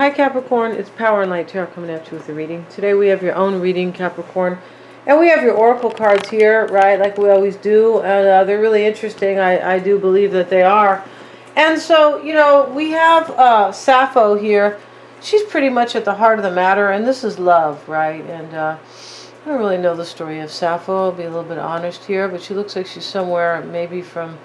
Hi Capricorn, it's Power and Light Tarot coming at you with a reading. Today we have your own reading, Capricorn. And we have your oracle cards here, right, like we always do. And they're really interesting. I do believe that they are. And so, you know, we have Sappho here. She's pretty much at the heart of the matter. And this is love, right? And I don't really know the story of Sappho. I'll be a little bit honest here. But she looks like she's somewhere, maybe from,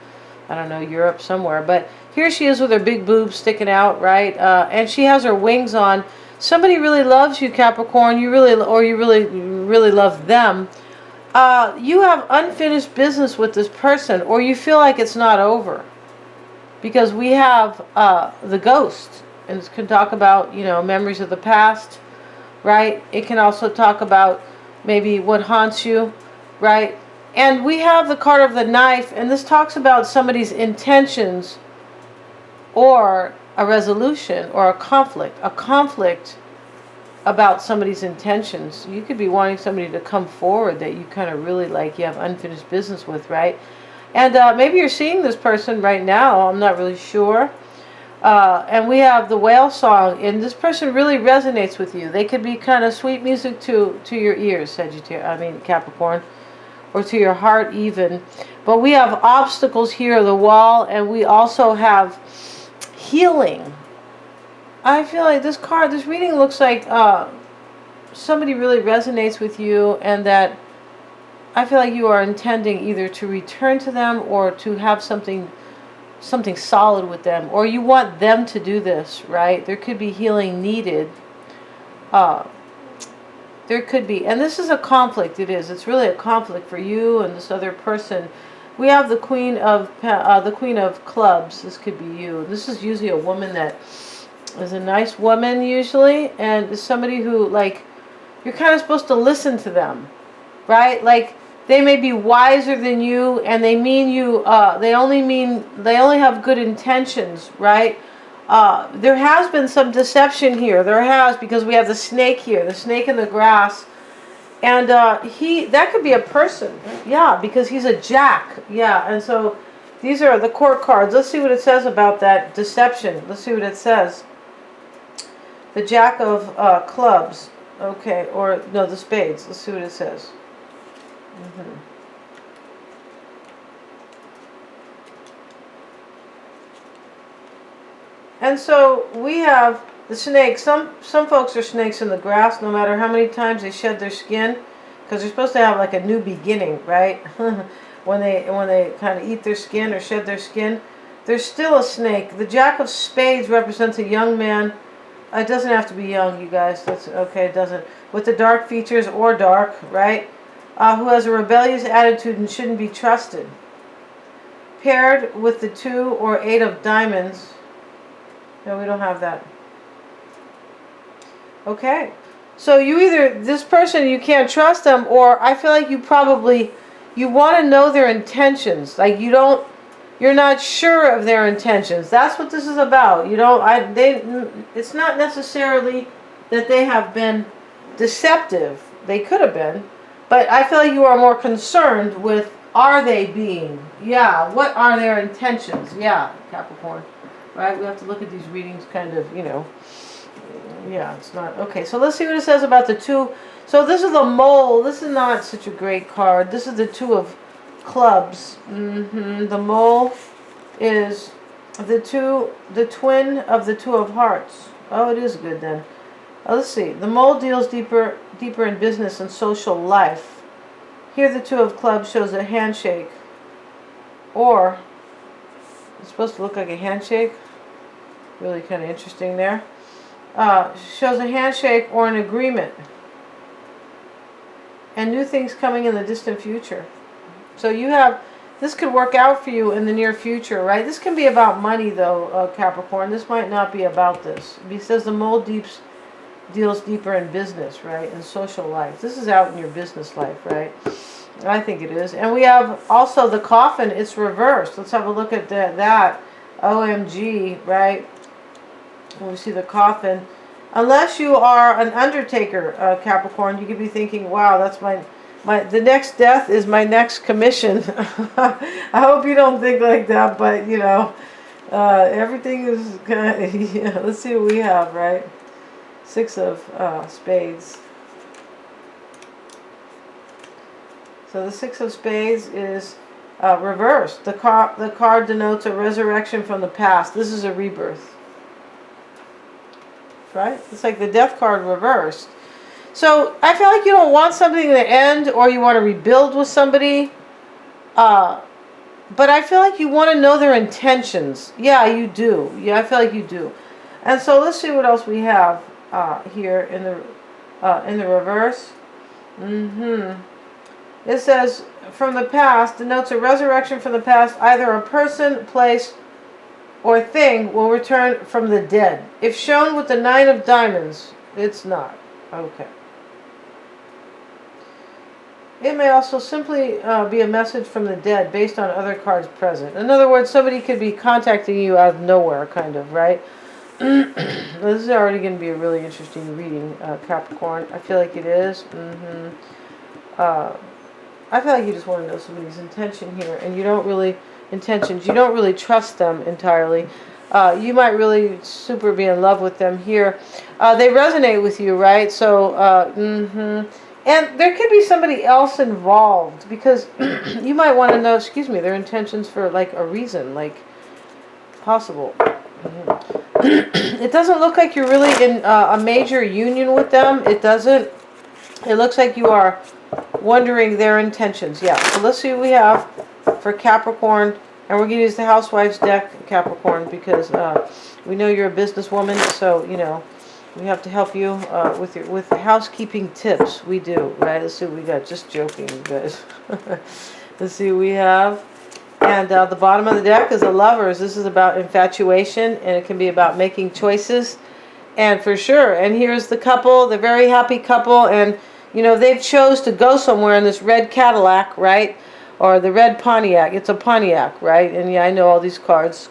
I don't know, Europe somewhere. But here she is with her big boobs sticking out, right? And she has her wings on. Somebody really loves you, Capricorn. You really love them. You have unfinished business with this person, or you feel like it's not over. Because we have the ghost. And it can talk about, you know, memories of the past, right? It can also talk about maybe what haunts you, right? And we have the card of the knife, and this talks about somebody's intentions or a resolution or a conflict about somebody's intentions. You could be wanting somebody to come forward that you kind of really like, you have unfinished business with, right? And maybe you're seeing this person right now, I'm not really sure. And we have the whale song, and this person really resonates with you. They could be kind of sweet music to your ears, Capricorn, or to your heart even. But we have obstacles here, the wall, and we also have healing. I feel like this reading looks like somebody really resonates with you, and that I feel like you are intending either to return to them or to have something solid with them, or you want them to do this, right? There could be healing needed. There could be, and this is a conflict. It's really a conflict for you and this other person. We have the Queen of Clubs. This could be you. This is usually a woman that is a nice woman usually, and is somebody who, like, you're kind of supposed to listen to them, right? Like, they may be wiser than you, and they mean you. They only have good intentions, right? There has been some deception here. There has, because we have the snake here, the snake in the grass. And that could be a person, yeah, because he's a jack, yeah. And so these are the court cards. Let's see what it says about that deception. Let's see what it says. The Jack of Clubs, okay, or no, the Spades. Let's see what it says. And so we have the snake. Some folks are snakes in the grass, no matter how many times they shed their skin, because they're supposed to have like a new beginning, right? when they kind of eat their skin or shed their skin, there's still a snake. The Jack of Spades represents a young man. It doesn't have to be young, you guys. That's okay. It doesn't. With the dark features or dark, right? Who has a rebellious attitude and shouldn't be trusted. Paired with the 2 or 8 of diamonds. No, we don't have that. Okay, so you either, this person, you can't trust them, or I feel like you want to know their intentions. Like you're not sure of their intentions. That's what this is about. It's not necessarily that they have been deceptive. They could have been, but I feel like you are more concerned with, are they being? Yeah, what are their intentions? Yeah, Capricorn, right? We have to look at these readings kind of, you know. Yeah, it's not. Okay, so let's see what it says about the 2. So this is the mole. This is not such a great card. This is the 2 of clubs. The mole is the twin of the 2 of hearts. Oh, it is good then. Let's see. The mole deals deeper in business and social life. Here the 2 of clubs shows a handshake. Or, it's supposed to look like a handshake. Really kind of interesting there. Shows a handshake or an agreement. And new things coming in the distant future. So this could work out for you in the near future, right? This can be about money though, Capricorn. This might not be about this. It says the mole deals deeper in business, right? In social life. This is out in your business life, right? I think it is. And we have also the coffin. It's reversed. Let's have a look at that. OMG, right? When we see the coffin, unless you are an undertaker, Capricorn, you could be thinking, wow, that's the next death is my next commission. I hope you don't think like that, but you know, everything is kind of, yeah, let's see what we have, right? Six of Spades. So the Six of Spades is reversed. The card denotes a resurrection from the past. This is a rebirth. Right? It's like the Death card reversed. So I feel like you don't want something to end, or you want to rebuild with somebody. But I feel like you want to know their intentions. Yeah, you do. Yeah, I feel like you do. And so let's see what else we have here in the reverse. It says, from the past, denotes a resurrection from the past. Either a person, place, or thing will return from the dead. If shown with the Nine of Diamonds, it's not. Okay. It may also simply be a message from the dead based on other cards present. In other words, somebody could be contacting you out of nowhere, kind of, right? This is already going to be a really interesting reading, Capricorn. I feel like it is. I feel like you just want to know somebody's intention here, and you don't really trust them entirely. You might really super be in love with them here. They resonate with you, right? So, and there could be somebody else involved, because you might want to know, their intentions for like a reason, like possible. It doesn't look like you're really in a major union with them. It doesn't. It looks like you are wondering their intentions. Yeah, so let's see what we have for Capricorn. And we're going to use the Housewife's deck, Capricorn, because we know you're a businesswoman, so, you know, we have to help you with housekeeping tips. We do, right? Let's see what we got. Just joking, you guys. Let's see what we have. And the bottom of the deck is the Lovers. This is about infatuation, and it can be about making choices. And for sure, and here's the couple, the very happy couple, and, you know, they've chose to go somewhere in this red Cadillac, right? Or the red Pontiac. It's a Pontiac, right? And yeah, I know all these cars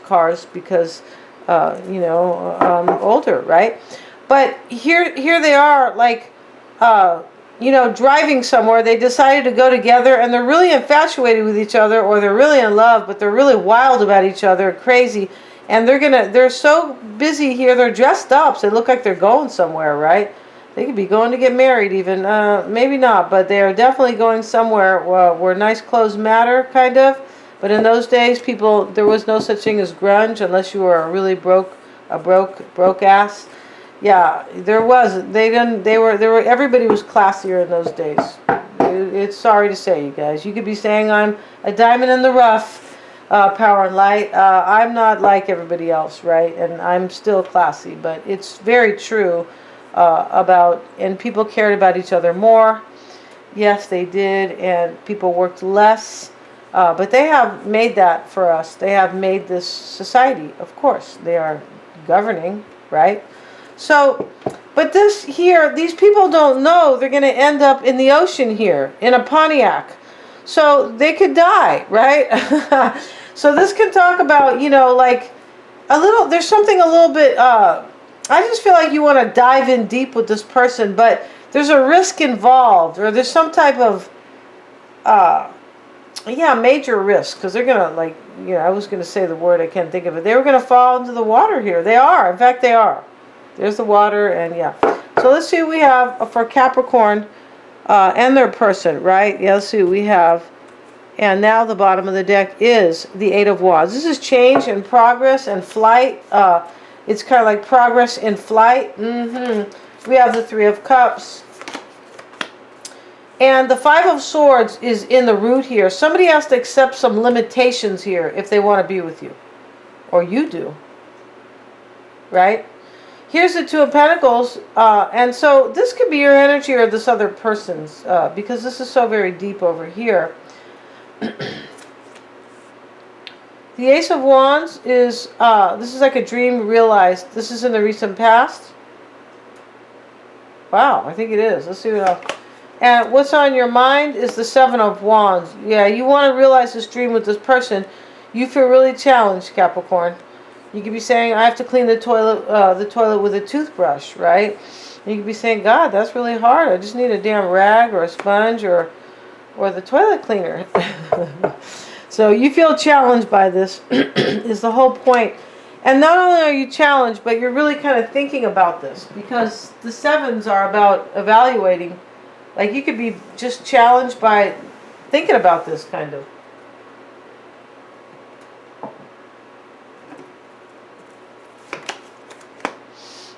because, you know, I'm older, right? But here they are, like, you know, driving somewhere. They decided to go together, and they're really infatuated with each other, or they're really in love, but they're really wild about each other, crazy. And they're so busy here. They're dressed up, so they look like they're going somewhere, right? They could be going to get married even. Maybe not, but they are definitely going somewhere where nice clothes matter, kind of. But in those days, there was no such thing as grunge unless you were a really broke ass. Yeah, there was. Everybody was classier in those days. It's sorry to say, you guys. You could be saying I'm a diamond in the rough, power and light. I'm not like everybody else, right? And I'm still classy, but it's very true. And people cared about each other more. Yes, they did, and people worked less. But they have made that for us. They have made this society, of course. They are governing, right? So, but these people don't know they're going to end up in the ocean here, in a Pontiac. So they could die, right? So this can talk about, you know, like there's something a little bit, I just feel like you want to dive in deep with this person, but there's a risk involved, or there's some type of, major risk, because they're going to, like, you know, I was going to say the word, I can't think of it. They were going to fall into the water here. They are. In fact, they are. There's the water, and yeah. So let's see what we have for Capricorn and their person, right? Yeah, let's see what we have. And now the bottom of the deck is the Eight of Wands. This is change and progress and flight. It's kind of like progress in flight. We have the Three of Cups. And the Five of Swords is in the root here. Somebody has to accept some limitations here if they want to be with you. Or you do. Right? Here's the Two of Pentacles. And so this could be your energy or this other person's. Because this is so very deep over here. The Ace of Wands is, this is like a dream realized. This is in the recent past. Wow, I think it is. Let's see what else. And what's on your mind is the Seven of Wands. Yeah, you want to realize this dream with this person. You feel really challenged, Capricorn. You could be saying, I have to clean the toilet with a toothbrush, right? And you could be saying, God, that's really hard. I just need a damn rag or a sponge or the toilet cleaner. So you feel challenged by this is the whole point. And not only are you challenged, but you're really kind of thinking about this, because the sevens are about evaluating. Like, you could be just challenged by thinking about this, kind of.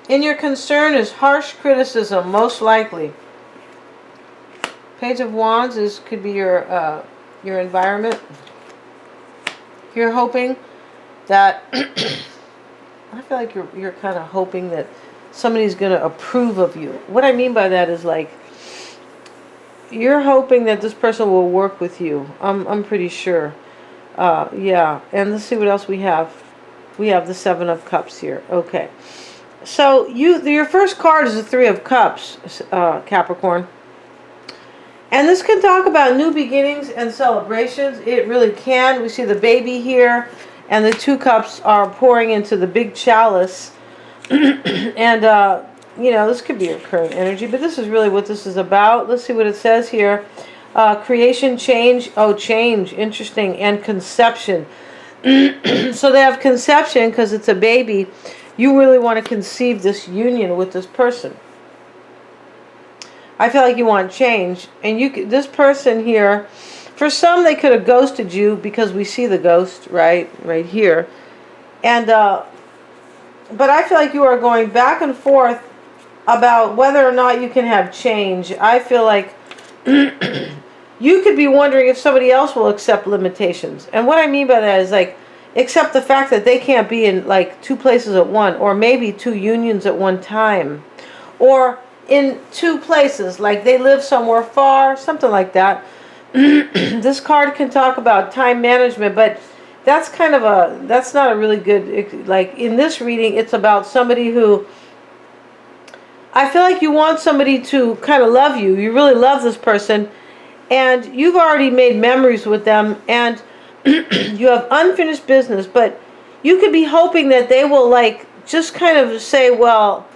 And your concern is harsh criticism, most likely. Page of Wands could be your environment. You're hoping that I feel like you're kind of hoping that somebody's going to approve of you. What I mean by that is, like, you're hoping that this person will work with you. I'm pretty sure. Yeah. And let's see what else we have. We have the Seven of Cups here. Okay. So your first card is the Three of Cups, Capricorn. And this can talk about new beginnings and celebrations. It really can. We see the baby here, and the Two Cups are pouring into the big chalice. And, you know, this could be your current energy, but this is really what this is about. Let's see what it says here. Creation, change. Oh, change. Interesting. And conception. So they have conception because it's a baby. You really want to conceive this union with this person. I feel like you want change. And this person here, for some, they could have ghosted you, because we see the ghost right here. And but I feel like you are going back and forth about whether or not you can have change. I feel like you could be wondering if somebody else will accept limitations. And what I mean by that is, like, accept the fact that they can't be in, like, two places at once, or maybe two unions at one time, or in two places, like they live somewhere far, something like that. This card can talk about time management, but that's that's not a really good, like, in this reading, it's about somebody who, I feel like you want somebody to kind of love you. You really love this person, and you've already made memories with them, and you have unfinished business, but you could be hoping that they will, like, just kind of say, well,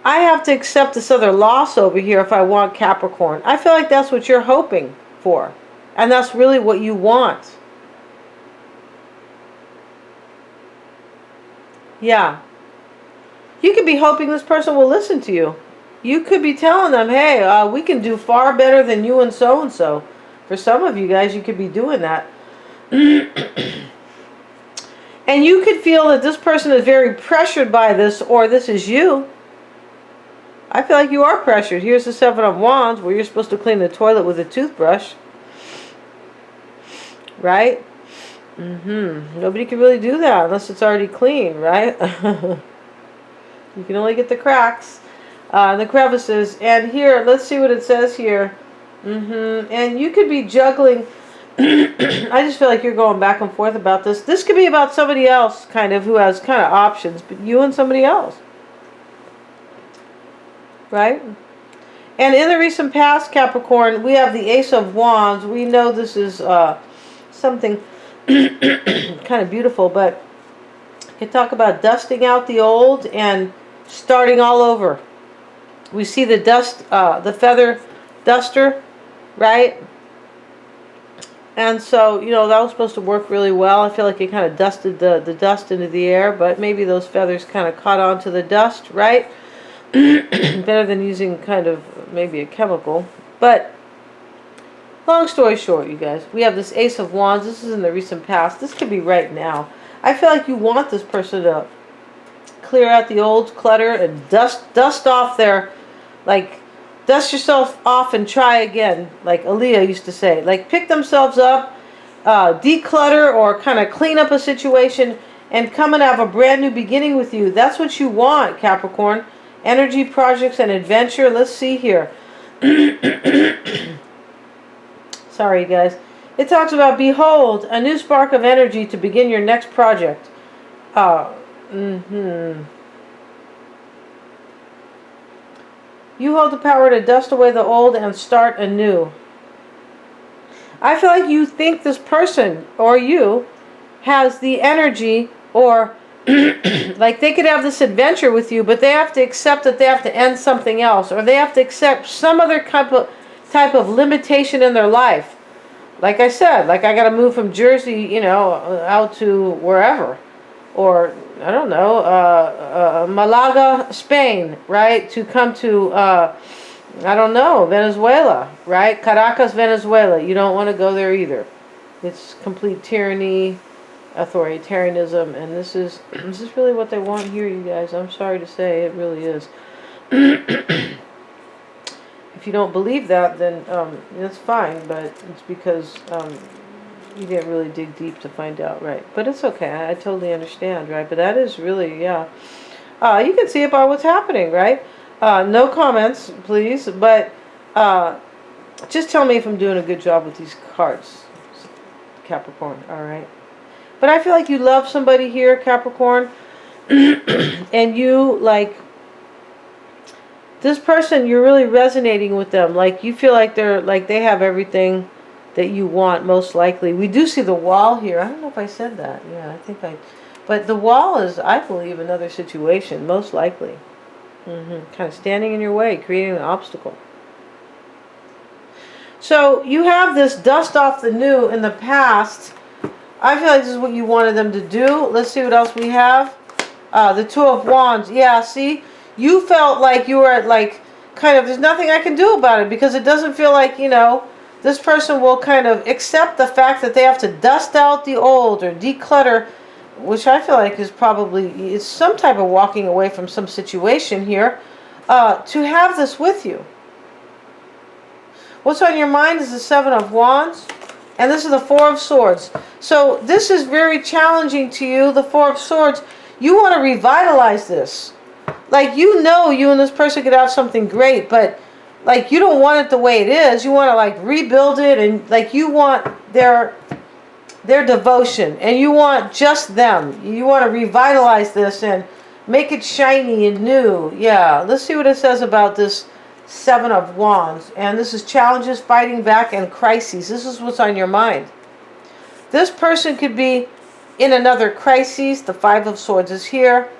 I have to accept this other loss over here if I want Capricorn. I feel like that's what you're hoping for, and that's really what you want. Yeah. You could be hoping this person will listen to you. You could be telling them, hey, we can do far better than you and so-and-so. For some of you guys, you could be doing that. And you could feel that this person is very pressured by this, or this is you. I feel like you are pressured. Here's the Seven of Wands, where you're supposed to clean the toilet with a toothbrush. Right? Nobody can really do that unless it's already clean, right? You can only get the cracks, the crevices. And here, let's see what it says here. And you could be juggling. I just feel like you're going back and forth about this. This could be about somebody else, kind of, who has kind of options, but you and somebody else. Right? And in the recent past, Capricorn, we have the Ace of Wands. We know this is something kind of beautiful, but you talk about dusting out the old and starting all over. We see the dust, the feather duster, right? And so, you know, that was supposed to work really well. I feel like it kind of dusted the dust into the air, but maybe those feathers kind of caught onto the dust, right? Better than using kind of maybe a chemical. But long story short, you guys, we have this Ace of Wands. This is in the recent past. This could be right now. I feel like you want this person to clear out the old clutter and dust off their, like, dust yourself off and try again, like Aaliyah used to say. Like, pick themselves up, declutter, or kind of clean up a situation and come and have a brand new beginning with you. That's what you want, Capricorn. Energy, projects, and adventure. Let's see here. Sorry, guys. It talks about, behold, a new spark of energy to begin your next project. You hold the power to dust away the old and start anew. I feel like you think this person, or you, has the energy, or like they could have this adventure with you, but they have to accept that they have to end something else, or they have to accept some other type of limitation in their life. Like I said, like I got to move from Jersey, you know, out to wherever. or I don't know, Malaga, Spain, right? To come to, I don't know, Venezuela, right? Caracas, Venezuela. You don't want to go there either. It's complete tyranny, authoritarianism, and this is really what they want here, you guys. I'm sorry to say, it really is. If you don't believe that, then that's fine, but it's because you didn't really dig deep to find out, right? But it's okay. I totally understand, right? But that is really, yeah. You can see it by what's happening, right? No comments, please, but just tell me if I'm doing a good job with these cards, Capricorn, all right? But I feel like you love somebody here, Capricorn, and you, like, this person, you're really resonating with them. Like, you feel like they have everything that you want, most likely. We do see the wall here. I don't know if I said that. Yeah, I think but the wall is, I believe, another situation, most likely. Kind of standing in your way, creating an obstacle. So you have this dust off the new in the past. I feel like this is what you wanted them to do. Let's see what else we have. The Two of Wands. Yeah, see? You felt like you were at, like, kind of, there's nothing I can do about it, because it doesn't feel like, you know, this person will kind of accept the fact that they have to dust out the old or declutter, which I feel like is probably, it's some type of walking away from some situation here, to have this with you. What's on your mind is the Seven of Wands, and this is the Four of Swords. So this is very challenging to you, the Four of Swords. You want to revitalize this. Like, you know, you and this person could have something great, but, like, you don't want it the way it is. You want to, like, rebuild it, and, like, you want their devotion, and you want just them. You want to revitalize this and make it shiny and new. Yeah, let's see what it says about this Seven of Wands. And this is challenges, fighting back, and crises. This is what's on your mind. This person could be in another crisis. The Five of Swords is here.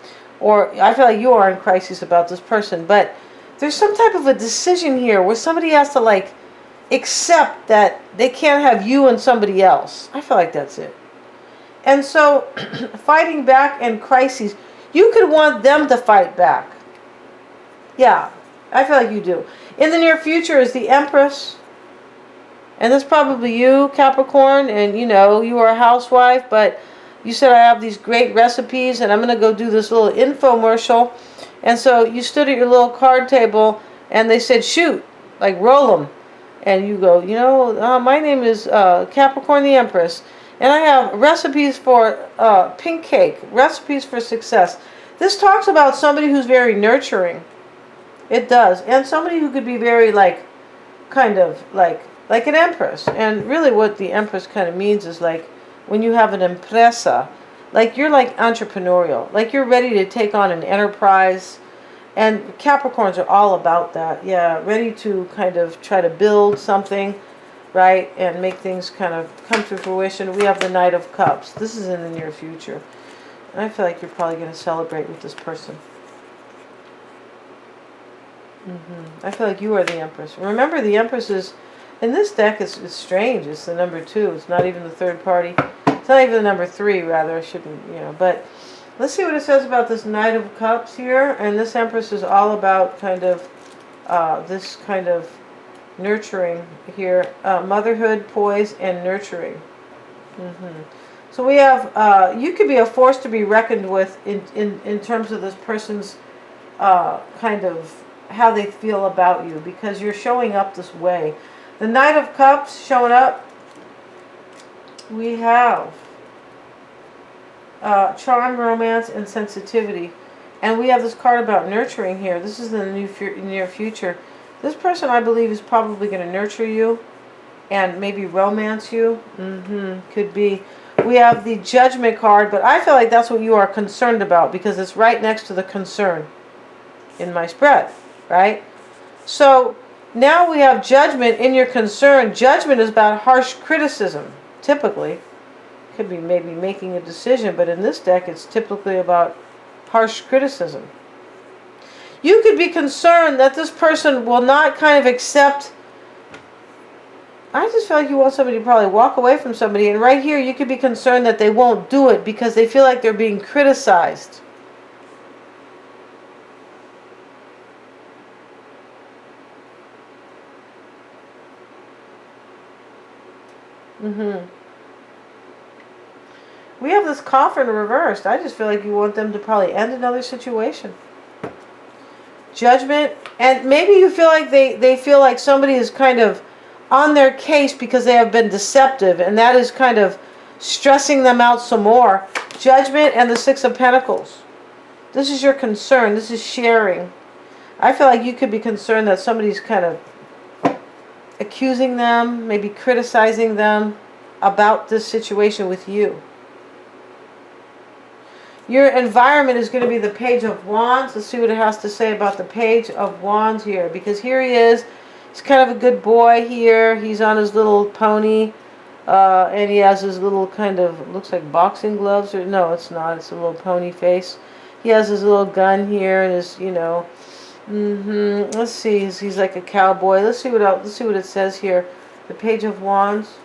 Or I feel like you are in crisis about this person. But there's some type of a decision here where somebody has to, like, accept that they can't have you and somebody else. I feel like that's it. And so, fighting back and crises. You could want them to fight back. Yeah, I feel like you do. In the near future is the Empress. And that's probably you, Capricorn. And, you know, you are a housewife, but you said, I have these great recipes, and I'm going to go do this little infomercial. And so you stood at your little card table, and they said, shoot, like, roll them. And you go, you know, my name is Capricorn the Empress, and I have recipes for pink cake, recipes for success. This talks about somebody who's very nurturing. It does. And somebody who could be very, like, kind of like an empress. And really what the Empress kind of means is, like, when you have an empresa, like, you're, like, entrepreneurial, like, you're ready to take on an enterprise. And Capricorns are all about that. Yeah, ready to kind of try to build something, right, and make things kind of come to fruition. We have the Knight of Cups. This is in the near future. And I feel like you're probably going to celebrate with this person. I feel like you are the Empress. Remember, the Empress is, in this deck, it's strange. It's the number 2. It's not even the third party. It's not even the number 3, rather. I shouldn't, you know. But let's see what it says about this Knight of Cups here. And this Empress is all about kind of this kind of nurturing here. Motherhood, poise, and nurturing. So we have, you could be a force to be reckoned with in terms of this person's kind of how they feel about you, because you're showing up this way. The Knight of Cups showing up. We have charm, romance, and sensitivity. And we have this card about nurturing here. This is in the near future. This person, I believe, is probably going to nurture you and maybe romance you. Could be. We have the Judgment card, but I feel like that's what you are concerned about, because it's right next to the concern in my spread, right? So now we have Judgment in your concern. Judgment is about harsh criticism, typically. Could be maybe making a decision, but in this deck it's typically about harsh criticism. You could be concerned that this person will not kind of accept I just feel like you want somebody to probably walk away from somebody. And right here, you could be concerned that they won't do it because they feel like they're being criticized. We have this coffin reversed. I just feel like you want them to probably end another situation. Judgment. And maybe you feel like they feel like somebody is kind of on their case because they have been deceptive. And that is kind of stressing them out some more. Judgment and the Six of Pentacles. This is your concern. This is sharing. I feel like you could be concerned that somebody's kind of accusing them, maybe criticizing them about this situation with you. Your environment is going to be the Page of Wands. Let's see what it has to say about the Page of Wands here. Because here he is. He's kind of a good boy here. He's on his little pony. And he has his little kind of, looks like boxing gloves. Or no, it's not. It's a little pony face. He has his little gun here. And his, you know. Let's see. He's like a cowboy. Let's see what else. Let's see what it says here. The Page of Wands.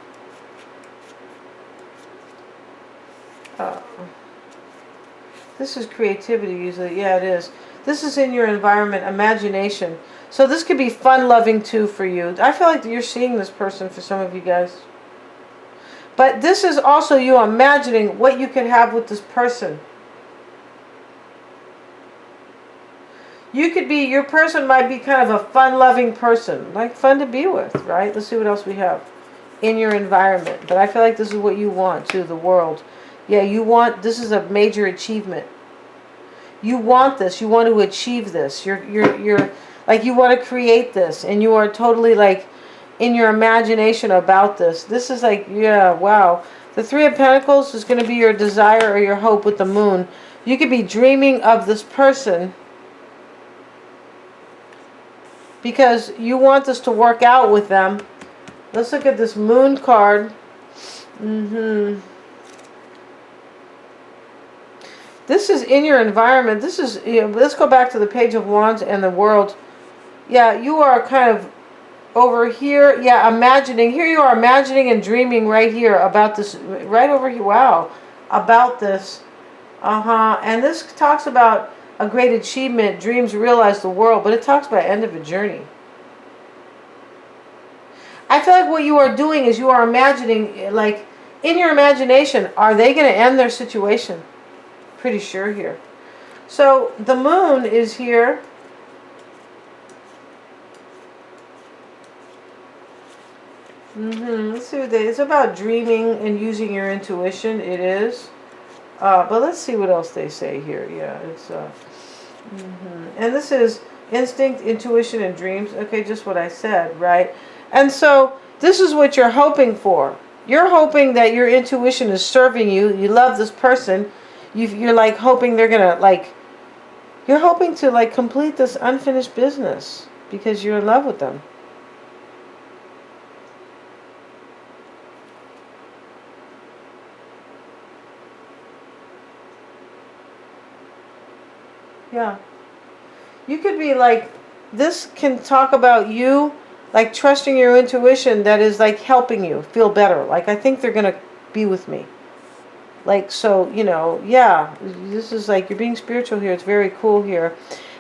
This is creativity usually. Yeah, it is. This is in your environment, imagination. So this could be fun-loving too for you. I feel like you're seeing this person for some of you guys. But this is also you imagining what you could have with this person. You could be, your person might be kind of a fun-loving person. Like fun to be with, right? Let's see what else we have in your environment. But I feel like this is what you want to the world. Yeah, you want, this is a major achievement. You want this. You want to achieve this. You're like, you want to create this. And you are totally like in your imagination about this. This is like, yeah, wow. The Three of Pentacles is going to be your desire or your hope with the Moon. You could be dreaming of this person because you want this to work out with them. Let's look at this Moon card. This is in your environment. This is, you know, let's go back to the Page of Wands and the World. Yeah, you are kind of over here. Yeah, imagining. Here you are imagining and dreaming right here about this. Right over here. Wow. About this. And this talks about a great achievement. Dreams realize the world. But it talks about end of a journey. I feel like what you are doing is you are imagining, like, in your imagination, are they going to end their situation? Pretty sure here. So the Moon is here. Let's see what they, it's about dreaming and using your intuition. It is. But let's see what else they say here. Yeah, it's and this is instinct, intuition, and dreams. Okay, just what I said, right? And so this is what you're hoping for. You're hoping that your intuition is serving you. You love this person. You're like hoping they're gonna like, you're hoping to like complete this unfinished business because you're in love with them. Yeah. You could be like, this can talk about you like trusting your intuition that is like helping you feel better. Like, I think they're gonna be with me. Like, so, you know, yeah, this is like, you're being spiritual here. It's very cool here.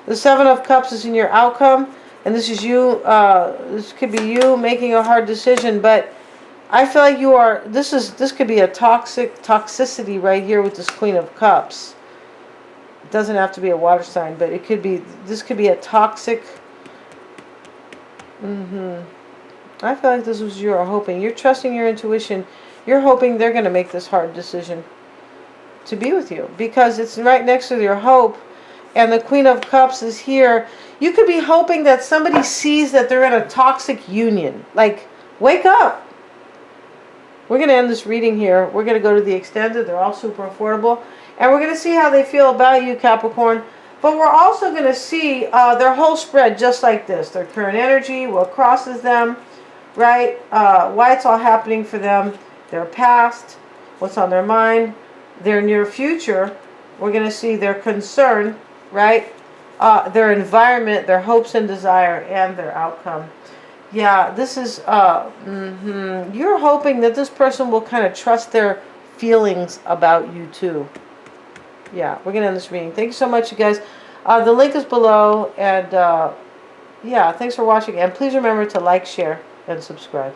The Seven of Cups is in your outcome. And this is you, this could be you making a hard decision. But I feel like you are, this could be a toxicity right here with this Queen of Cups. It doesn't have to be a water sign, but it could be, this could be a toxic. I feel like this was you're hoping. You're trusting your intuition. You're hoping they're going to make this hard decision to be with you because it's right next to your hope. And the Queen of Cups is here. You could be hoping that somebody sees that they're in a toxic union. Like, wake up. We're going to end this reading here. We're going to go to the extended. They're all super affordable. And we're going to see how they feel about you, Capricorn. But we're also going to see their whole spread just like this. Their current energy, what crosses them, right? Why it's all happening for them. Their past, what's on their mind, their near future. We're going to see their concern, right? Their environment, their hopes and desire, and their outcome. Yeah, this is, you're hoping that this person will kind of trust their feelings about you too. Yeah, we're going to end this reading. Thank you so much, you guys. The link is below, and yeah, thanks for watching. And please remember to like, share, and subscribe.